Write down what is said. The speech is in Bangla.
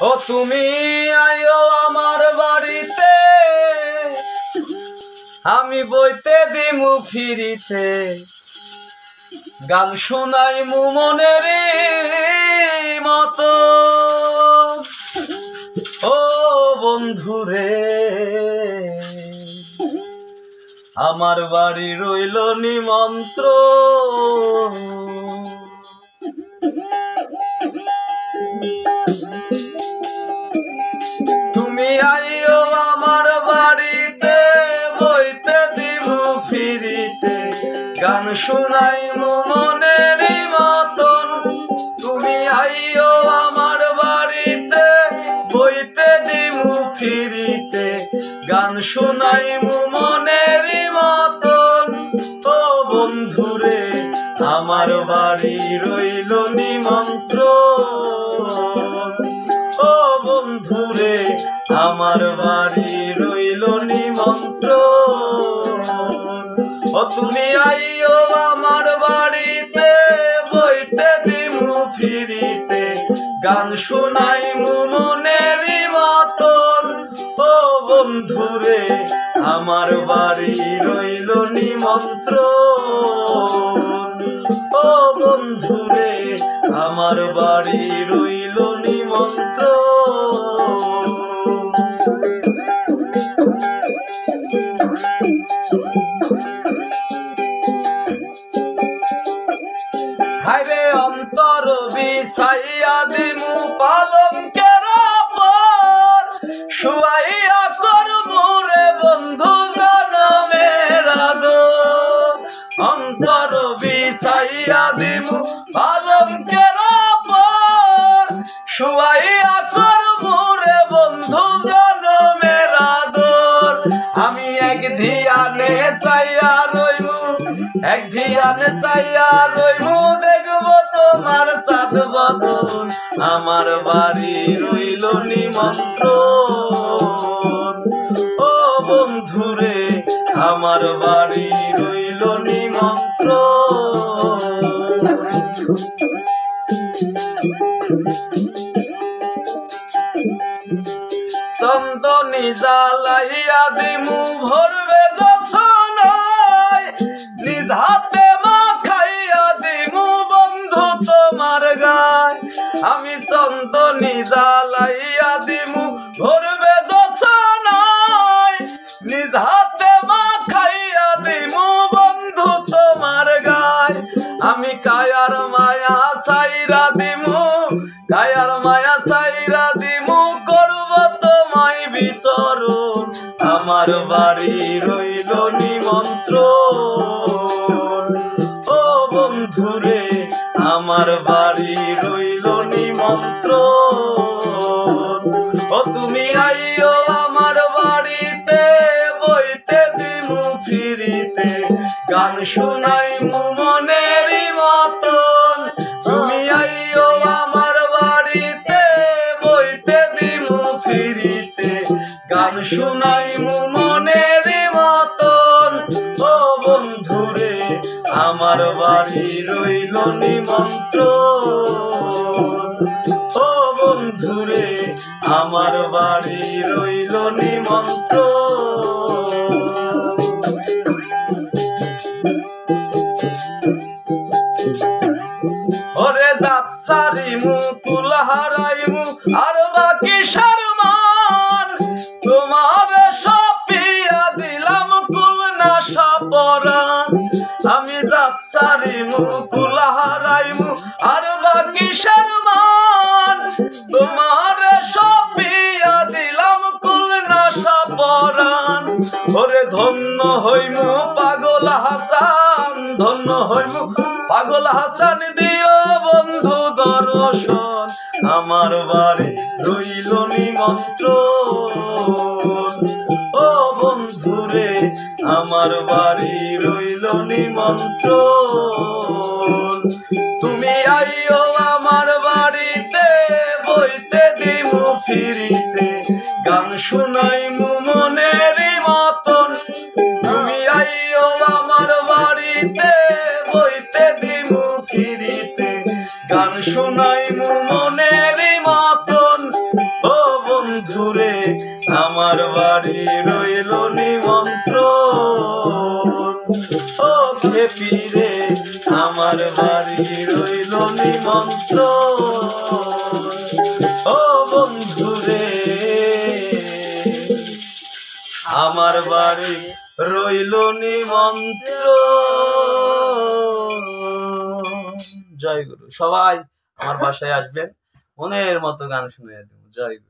ও তুমি আইও আমার বাড়িতে, আমি বইতে দিমু ফিরিতে, গান শোনাইমু মনের মতো। ও বন্ধুরে আমার বাড়ি রইল নিমন্ত্রণ। তুমি আইও আমার বাড়িতে, বইতে দিমু ফিরিতে, গান শোনাইমু মনের মতন। তুমি আইও আমার বাড়িতে, বইতে দিমু ফিরিতে, গান শোনাইমু মনের মতন। ও বন্ধুরে আমার বাড়ি রইল নিমন্ত্রণ। ও বন্ধুরে আমার বাড়ি রইল নিমন্ত্রণ। ও তুমি আইও আমার বাড়িতে, বইতে দিমু ফিরিতে, গান শোনাইমু মনের মতন। ও বন্ধুরে আমার বাড়ি রইল নিমন্ত্রণ। ও বন্ধুরে আমার বাড়ি রইল নিমন্ত্রণ। হায়রে অন্তর বিছাইয়া দিমু পালঙ্কের উপর, শুয়াইয়া করমু রে বন্ধু জনমের আদর। অন্তর বিছাইয়া দিমু পালঙ্কের উপর, শুয়াইয়া করমু রে বন্ধু জনমের আদর। আমি এক ধিয়ানে চাইয়া রইমু, এক ধিয়ানে চাইয়া রইমু, দেখবো তোমার চাঁদ বদন। আমার বাড়ি রইল নিমন্ত্রণ। ও বন্ধুরে আমার বাড়ি রইল নিমন্ত্রণ। চন্দনী জ্বালাইয়া দিমু ভরবে যছনায়, নিজ হাতে মাখাইয়া দিমু বন্ধু তোমার গায়। আমি চন্দনী জ্বালাইয়া দিমু ভরবে যছনায়, নিজ হাতে মাখাইয়া দিমু বন্ধু তোমার গায়। আমি কায়ার মায়া সাইরা দিমু, কায়ার মায়া সাইরা দিমু, করব তোমায় বিচরণ। আমার বাড়ি রইল নিমন্ত্রণ। ও বন্ধুরে আমার বাড়ি রইল নিমন্ত্রণ। ও তুমি আইও আমার বাড়িতে, বইতে দিমু ফিরিতে, গান শোনাইমু মনের মতন। তুমি আইও আমার বাড়িতে, বইতে দিমু ফিরিতে, গান শোনাইমু মনের মতন। ও বন্ধুরে আমার বাড়ি রইল নিমন্ত্রণ। ও বন্ধুরে আমার বাড়ি রইল নিমন্ত্রণ। ওরে জাত সারিমু কুল হারাইমু আর বাকি সারমান, তোমার সপিয়া দিলাম কুল না সপরান। আমি জাত সারিমু কুল হারাইমু আর বাকি সারমান, তোমার সপিয়া দিলাম কুল না সপরান। ওরে ধন্য হইমু পাগল হাসান, ধন্য হইমু পাগল হাসান, দিও বন্ধু দর্শন। আমার বাড়ি রইল নিমন্ত্রণ। ও বন্ধুরে আমার বাড়ি রইল নিমন্ত্রণ। তুমি আইও আমার বাড়িতে, বইতে দিমু ফিরিতে, গান শোনাইমু মনের মতন। তুমি আইও আমার বাড়িতে, বইতে দিমু ফিরিতে, গান শোনাইমু মনের মতন। আমার বাড়ি রইল নিমন্ত্রণ ও খেপি রে আমার বাড়ি রইল নিমন্ত্রণ ও বন্ধু রে আমার বাড়ি রইল নিমন্ত্রণ। জয় গুরু। সবাই আমার বাসায় আসবেন, মনের মতো গান শুনে দেব। জয় গুরু।